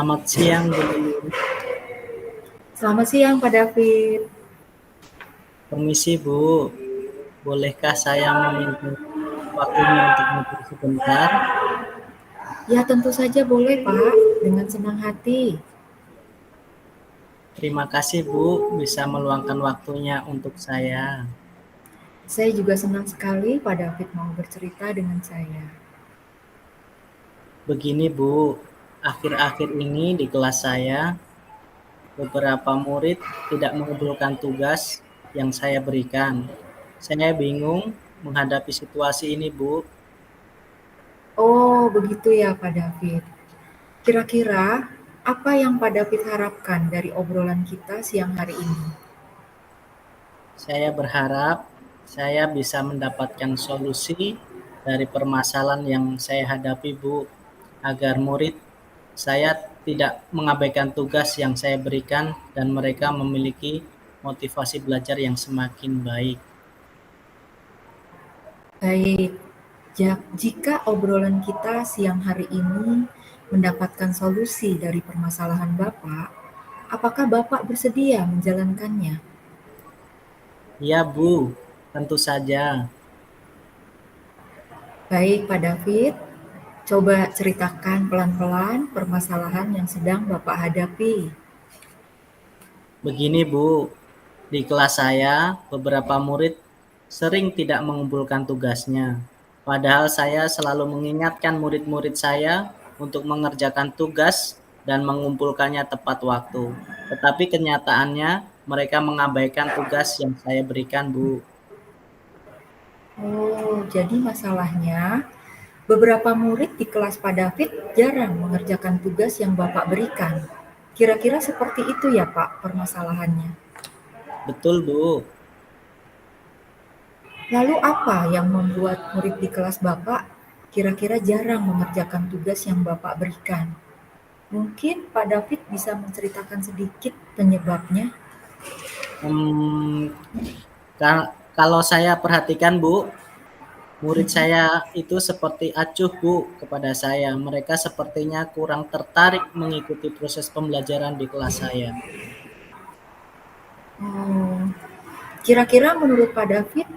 Selamat siang, Bu Lulung. Selamat siang Pak David. Permisi, Bu. Bolehkah saya meminta waktunya untuk ngobrol sebentar? Ya tentu saja boleh Pak, dengan senang hati. Terima kasih, Bu, bisa meluangkan waktunya untuk saya. Saya juga senang sekali Pak David mau bercerita dengan saya. Begini, Bu, akhir-akhir ini di kelas saya, beberapa murid tidak mengumpulkan tugas yang saya berikan. Saya bingung menghadapi situasi ini, Bu. Oh begitu ya Pak David. Kira-kira apa yang Pak David harapkan dari obrolan kita siang hari ini? Saya berharap saya bisa mendapatkan solusi dari permasalahan yang saya hadapi, Bu, agar murid saya tidak mengabaikan tugas yang saya berikan dan mereka memiliki motivasi belajar yang semakin baik. Baik, jika obrolan kita siang hari ini mendapatkan solusi dari permasalahan Bapak, apakah Bapak bersedia menjalankannya? Ya, Bu, tentu saja. Baik Pak David, coba ceritakan pelan-pelan permasalahan yang sedang Bapak hadapi. Begini, Bu, di kelas saya beberapa murid sering tidak mengumpulkan tugasnya. Padahal saya selalu mengingatkan murid-murid saya untuk mengerjakan tugas dan mengumpulkannya tepat waktu. Tetapi kenyataannya mereka mengabaikan tugas yang saya berikan, Bu. Oh, jadi masalahnya beberapa murid di kelas Pak David jarang mengerjakan tugas yang Bapak berikan. Kira-kira seperti itu ya Pak permasalahannya. Betul, Bu. Lalu apa yang membuat murid di kelas Bapak kira-kira jarang mengerjakan tugas yang Bapak berikan? Mungkin Pak David bisa menceritakan sedikit penyebabnya. Hmm, kalau saya perhatikan, Bu, murid saya itu seperti acuh, Bu, kepada saya. Mereka sepertinya kurang tertarik mengikuti proses pembelajaran di kelas saya. Oh, kira-kira menurut Pak David,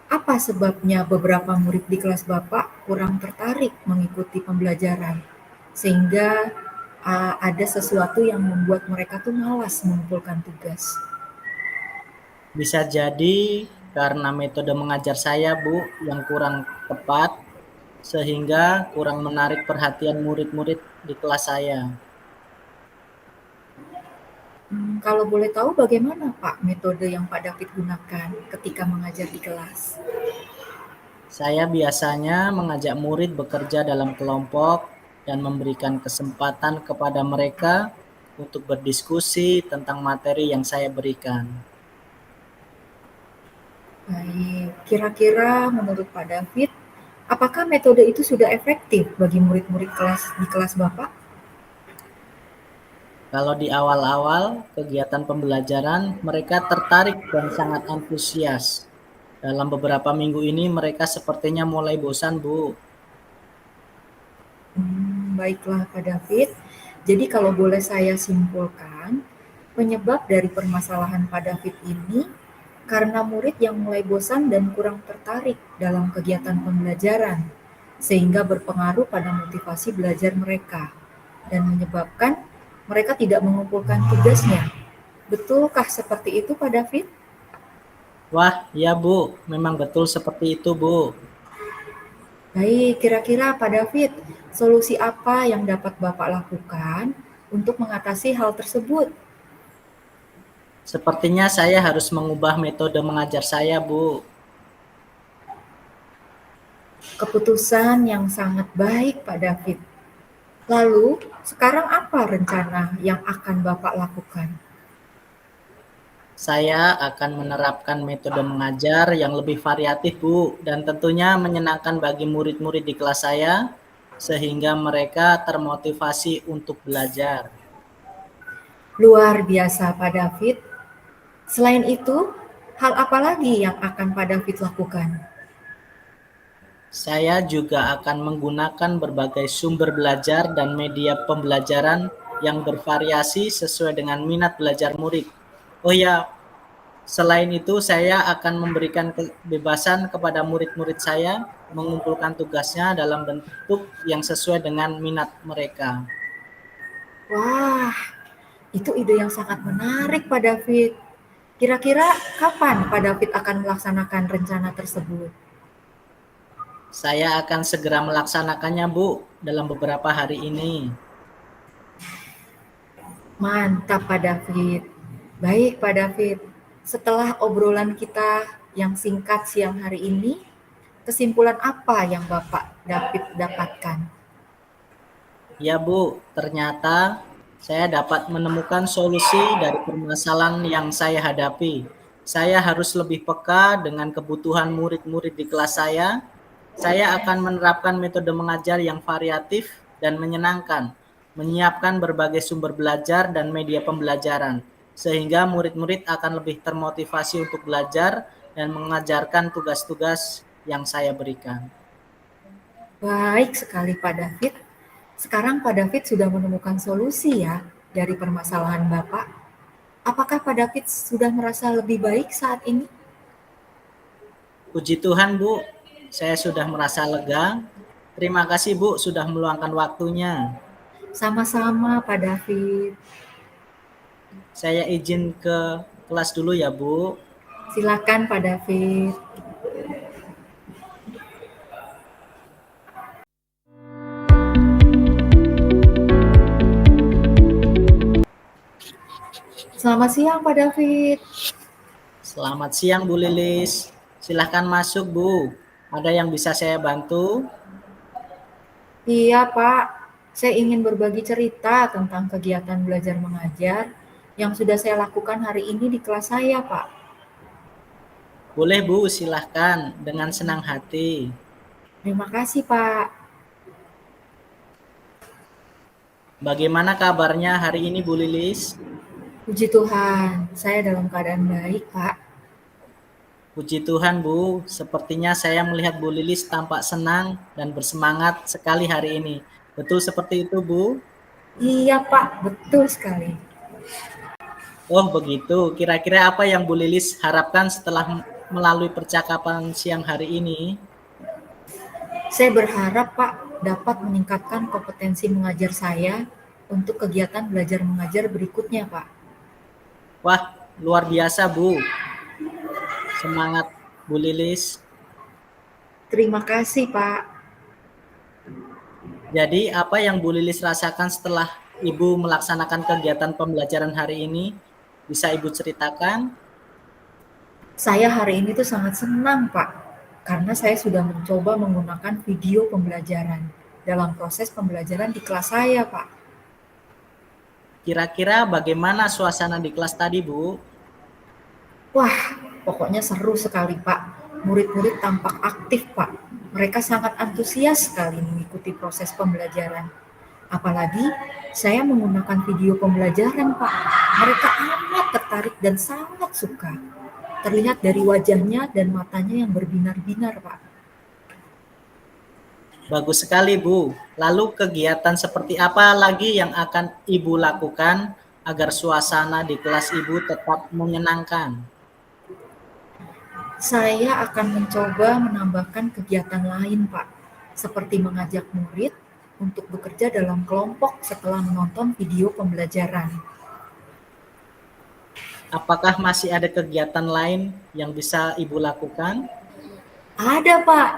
apa sebabnya beberapa murid di kelas Bapak kurang tertarik mengikuti pembelajaran, sehingga ada sesuatu yang membuat mereka tuh malas mengumpulkan tugas? Bisa jadi karena metode mengajar saya, Bu, yang kurang tepat, sehingga kurang menarik perhatian murid-murid di kelas saya. Kalau boleh tahu bagaimana Pak metode yang Pak David gunakan ketika mengajar di kelas? Saya biasanya mengajak murid bekerja dalam kelompok dan memberikan kesempatan kepada mereka untuk berdiskusi tentang materi yang saya berikan. Baik, kira-kira menurut Pak David, apakah metode itu sudah efektif bagi murid-murid di kelas Bapak? Kalau di awal-awal kegiatan pembelajaran, mereka tertarik dan sangat antusias. Dalam beberapa minggu ini mereka sepertinya mulai bosan, Bu. Baiklah Pak David. Jadi kalau boleh saya simpulkan, penyebab dari permasalahan Pak David ini karena murid yang mulai bosan dan kurang tertarik dalam kegiatan pembelajaran, sehingga berpengaruh pada motivasi belajar mereka dan menyebabkan mereka tidak mengumpulkan tugasnya. Betulkah seperti itu Pak David? Wah, ya Bu, memang betul seperti itu, Bu. Baik, kira-kira Pak David, solusi apa yang dapat Bapak lakukan untuk mengatasi hal tersebut? Sepertinya saya harus mengubah metode mengajar saya, Bu. Keputusan yang sangat baik Pak David. Lalu, sekarang apa rencana yang akan Bapak lakukan? Saya akan menerapkan metode mengajar yang lebih variatif, Bu, dan tentunya menyenangkan bagi murid-murid di kelas saya, sehingga mereka termotivasi untuk belajar. Luar biasa Pak David. Selain itu, hal apa lagi yang akan Pak David lakukan? Saya juga akan menggunakan berbagai sumber belajar dan media pembelajaran yang bervariasi sesuai dengan minat belajar murid. Oh ya, selain itu saya akan memberikan kebebasan kepada murid-murid saya mengumpulkan tugasnya dalam bentuk yang sesuai dengan minat mereka. Wah, itu ide yang sangat menarik Pak David. Kira-kira kapan Pak David akan melaksanakan rencana tersebut? Saya akan segera melaksanakannya, Bu, dalam beberapa hari ini. Mantap Pak David. Baik Pak David, setelah obrolan kita yang singkat siang hari ini, kesimpulan apa yang Bapak David dapatkan? Ya, Bu, ternyata saya dapat menemukan solusi dari permasalahan yang saya hadapi. Saya harus lebih peka dengan kebutuhan murid-murid di kelas saya. Saya akan menerapkan metode mengajar yang variatif dan menyenangkan, menyiapkan berbagai sumber belajar dan media pembelajaran, sehingga murid-murid akan lebih termotivasi untuk belajar dan mengajarkan tugas-tugas yang saya berikan. Baik sekali Pak David. Sekarang Pak David sudah menemukan solusi ya dari permasalahan Bapak. Apakah Pak David sudah merasa lebih baik saat ini? Puji Tuhan, Bu, saya sudah merasa lega. Terima kasih, Bu, sudah meluangkan waktunya. Sama-sama Pak David. Saya izin ke kelas dulu ya, Bu. Silakan Pak David. Selamat siang Pak David. Selamat siang, Bu Lilis. Silahkan masuk, Bu. Ada yang bisa saya bantu? Iya Pak, saya ingin berbagi cerita tentang kegiatan belajar mengajar yang sudah saya lakukan hari ini di kelas saya Pak. Boleh, Bu, silahkan. Dengan senang hati. Terima kasih Pak. Bagaimana kabarnya hari ini, Bu Lilis? Puji Tuhan, saya dalam keadaan baik Pak. Puji Tuhan, Bu. Sepertinya saya melihat Bu Lilis tampak senang dan bersemangat sekali hari ini. Betul seperti itu, Bu? Iya Pak, betul sekali. Oh, begitu. Kira-kira apa yang Bu Lilis harapkan setelah melalui percakapan siang hari ini? Saya berharap Pak dapat meningkatkan kompetensi mengajar saya untuk kegiatan belajar mengajar berikutnya Pak. Wah, luar biasa, Bu. Semangat, Bu Lilis. Terima kasih Pak. Jadi, apa yang Bu Lilis rasakan setelah Ibu melaksanakan kegiatan pembelajaran hari ini? Bisa Ibu ceritakan? Saya hari ini tuh sangat senang Pak, karena saya sudah mencoba menggunakan video pembelajaran dalam proses pembelajaran di kelas saya Pak. Kira-kira bagaimana suasana di kelas tadi, Bu? Wah, pokoknya seru sekali Pak. Murid-murid tampak aktif Pak. Mereka sangat antusias sekali mengikuti proses pembelajaran. Apalagi saya menggunakan video pembelajaran Pak. Mereka amat tertarik dan sangat suka. Terlihat dari wajahnya dan matanya yang berbinar-binar Pak. Bagus sekali, Bu. Lalu kegiatan seperti apa lagi yang akan Ibu lakukan agar suasana di kelas Ibu tetap menyenangkan? Saya akan mencoba menambahkan kegiatan lain Pak, seperti mengajak murid untuk bekerja dalam kelompok setelah menonton video pembelajaran. Apakah masih ada kegiatan lain yang bisa Ibu lakukan? Ada Pak,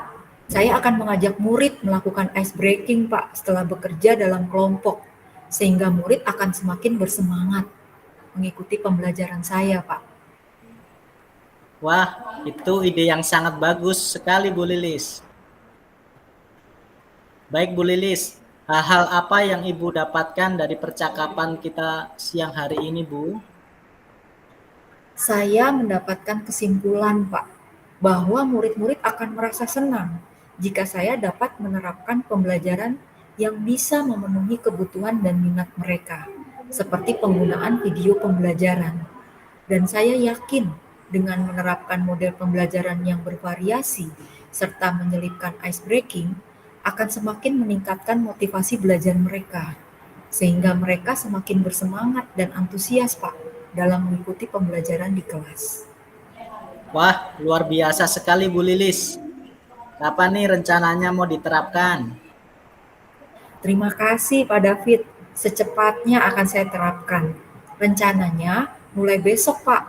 saya akan mengajak murid melakukan ice breaking Pak setelah bekerja dalam kelompok, sehingga murid akan semakin bersemangat mengikuti pembelajaran saya Pak. Wah, itu ide yang sangat bagus sekali, Bu Lilis. Baik, Bu Lilis, hal-hal apa yang Ibu dapatkan dari percakapan kita siang hari ini, Bu? Saya mendapatkan kesimpulan Pak, bahwa murid-murid akan merasa senang jika saya dapat menerapkan pembelajaran yang bisa memenuhi kebutuhan dan minat mereka, seperti penggunaan video pembelajaran. Dan saya yakin dengan menerapkan model pembelajaran yang bervariasi serta menyelipkan ice breaking akan semakin meningkatkan motivasi belajar mereka. sehingga mereka semakin bersemangat dan antusias, Pak, dalam mengikuti pembelajaran di kelas. Wah, luar biasa sekali Bu Lilis. Kapan nih rencananya mau diterapkan? Terima kasih Pak David, secepatnya akan saya terapkan. Rencananya mulai besok, Pak.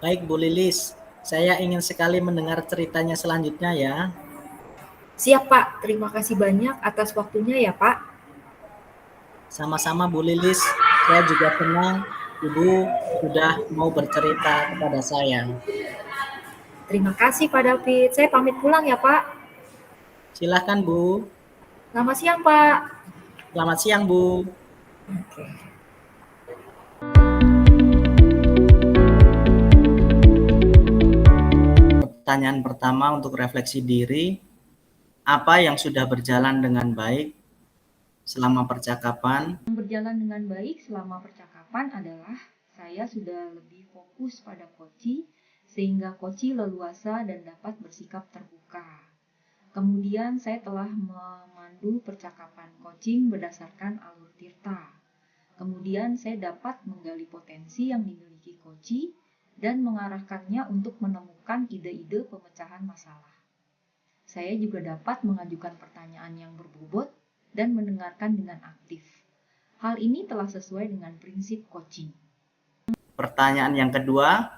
Baik Bu Lilis, saya ingin sekali mendengar ceritanya selanjutnya ya. Siap, Pak. Terima kasih banyak atas waktunya ya, Pak. Sama-sama Bu Lilis, saya juga senang Ibu sudah mau bercerita kepada saya. Terima kasih Pak David. Saya pamit pulang ya, Pak. Silakan Bu. Selamat siang, Pak. Selamat siang Bu. Oke. Pertanyaan pertama untuk refleksi diri, apa yang sudah berjalan dengan baik selama percakapan? Yang berjalan dengan baik selama percakapan adalah saya sudah lebih fokus pada koci, sehingga koci leluasa dan dapat bersikap terbuka. Kemudian saya telah memandu percakapan coaching berdasarkan alur tirta. Kemudian saya dapat menggali potensi yang dimiliki koci dan mengarahkannya untuk menemukan ide-ide pemecahan masalah. Saya juga dapat mengajukan pertanyaan yang berbobot dan mendengarkan dengan aktif. Hal ini telah sesuai dengan prinsip coaching. Pertanyaan yang kedua,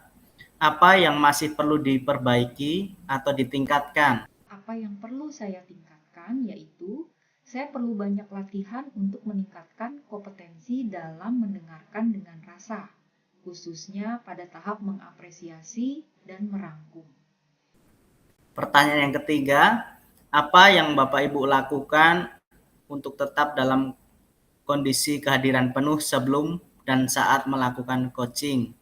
apa yang masih perlu diperbaiki atau ditingkatkan? Apa yang perlu saya tingkatkan yaitu saya perlu banyak latihan untuk meningkatkan kompetensi dalam mendengarkan dengan rasa, khususnya pada tahap mengapresiasi dan merangkum. Pertanyaan yang ketiga, apa yang Bapak Ibu lakukan untuk tetap dalam kondisi kehadiran penuh sebelum dan saat melakukan coaching?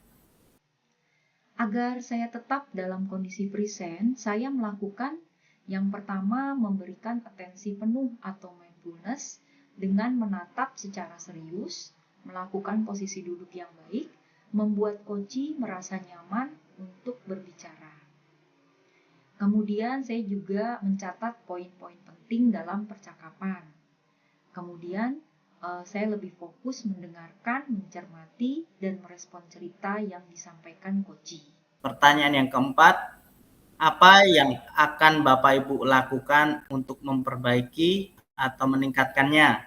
Agar saya tetap dalam kondisi present, saya melakukan yang pertama memberikan atensi penuh atau mindfulness dengan menatap secara serius, melakukan posisi duduk yang baik, membuat coach merasa nyaman untuk berbicara. Kemudian saya juga mencatat poin-poin penting dalam percakapan. Kemudian saya lebih fokus mendengarkan, mencermati, dan merespon cerita yang disampaikan coach. Pertanyaan yang keempat, apa yang akan Bapak Ibu lakukan untuk memperbaiki atau meningkatkannya?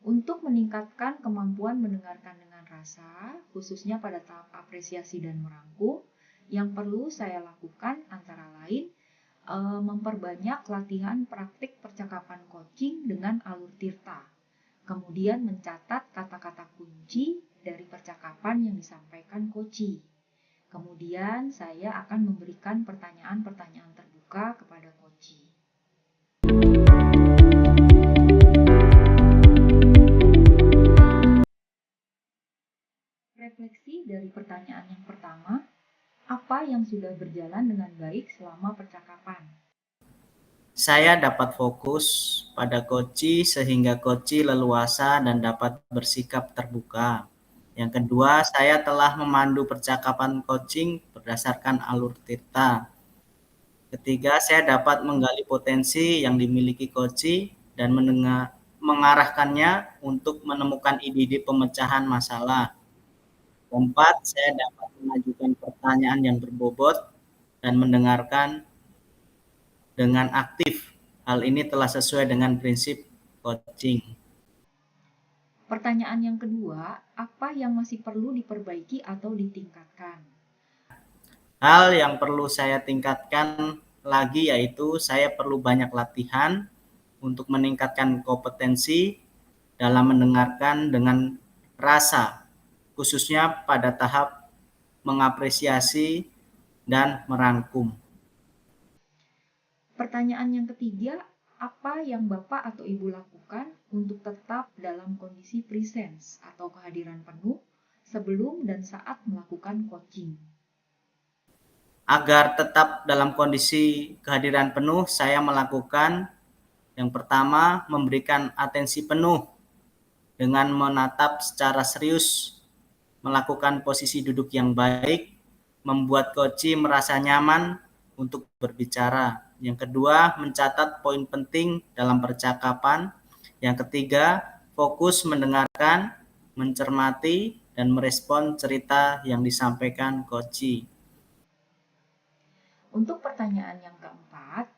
Untuk meningkatkan kemampuan mendengarkan dengan rasa, khususnya pada tahap apresiasi dan merangkum, yang perlu saya lakukan antara lain memperbanyak latihan praktik percakapan coaching dengan alur tirta. Kemudian mencatat kata-kata kunci dari percakapan yang disampaikan coach. Kemudian saya akan memberikan pertanyaan-pertanyaan terbuka kepada coach. Refleksi dari pertanyaan yang pertama, apa yang sudah berjalan dengan baik selama percakapan? Saya dapat fokus pada coach sehingga coach leluasa dan dapat bersikap terbuka. Yang kedua, saya telah memandu percakapan coaching berdasarkan alur tirta. Ketiga, saya dapat menggali potensi yang dimiliki coach dan mengarahkannya untuk menemukan ide-ide pemecahan masalah. Keempat, saya dapat mengajukan pertanyaan yang berbobot dan mendengarkan dengan aktif. Hal ini telah sesuai dengan prinsip coaching. Pertanyaan yang kedua, apa yang masih perlu diperbaiki atau ditingkatkan? Hal yang perlu saya tingkatkan lagi yaitu saya perlu banyak latihan untuk meningkatkan kompetensi dalam mendengarkan dengan rasa, khususnya pada tahap mengapresiasi dan merangkum. Pertanyaan yang ketiga, apa yang Bapak atau Ibu lakukan untuk tetap dalam kondisi presence atau kehadiran penuh sebelum dan saat melakukan coaching? Agar tetap dalam kondisi kehadiran penuh, saya melakukan yang pertama, memberikan atensi penuh dengan menatap secara serius, melakukan posisi duduk yang baik, membuat coach merasa nyaman untuk berbicara. Yang kedua, mencatat poin penting dalam percakapan. Yang ketiga, fokus mendengarkan, mencermati, dan merespon cerita yang disampaikan Koci. Untuk pertanyaan yang keempat,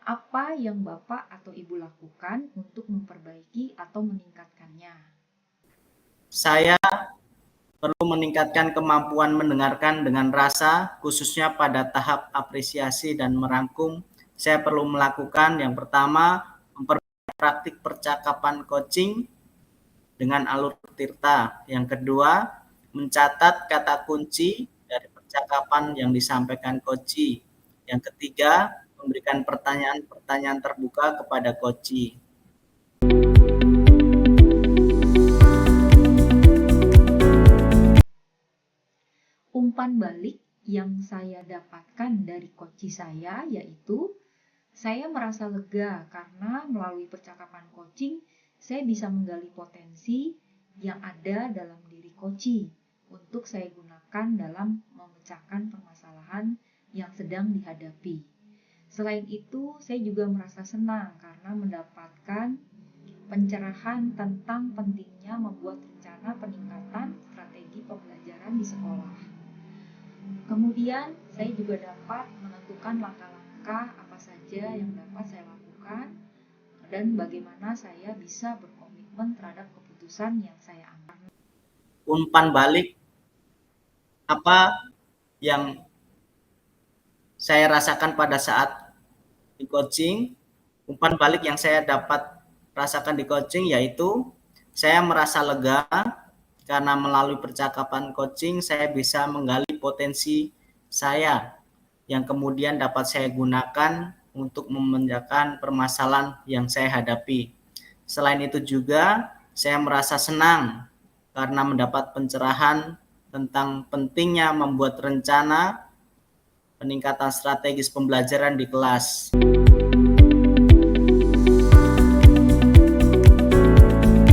apa yang Bapak atau Ibu lakukan untuk memperbaiki atau meningkatkannya? Saya perlu meningkatkan kemampuan mendengarkan dengan rasa, khususnya pada tahap apresiasi dan merangkum. Saya perlu melakukan yang pertama, memperbaiki praktik percakapan coaching dengan alur tirta. Yang kedua, mencatat kata kunci dari percakapan yang disampaikan coach. Yang ketiga, memberikan pertanyaan-pertanyaan terbuka kepada coach. Umpan balik yang saya dapatkan dari coach saya yaitu saya merasa lega karena melalui percakapan coaching saya bisa menggali potensi yang ada dalam diri coach untuk saya gunakan dalam memecahkan permasalahan yang sedang dihadapi. Selain itu, saya juga merasa senang karena mendapatkan pencerahan tentang pentingnya membuat rencana peningkatan strategi pembelajaran di sekolah. Kemudian, saya juga dapat menentukan langkah-langkah apa saja yang dapat saya lakukan dan bagaimana saya bisa berkomitmen terhadap keputusan yang saya ambil. Umpan balik apa yang saya rasakan pada saat di coaching, umpan balik yang saya dapat rasakan di coaching yaitu saya merasa lega karena melalui percakapan coaching saya bisa menggali potensi saya yang kemudian dapat saya gunakan untuk memecahkan permasalahan yang saya hadapi. Selain itu juga saya merasa senang karena mendapat pencerahan tentang pentingnya membuat rencana peningkatan strategis pembelajaran di kelas.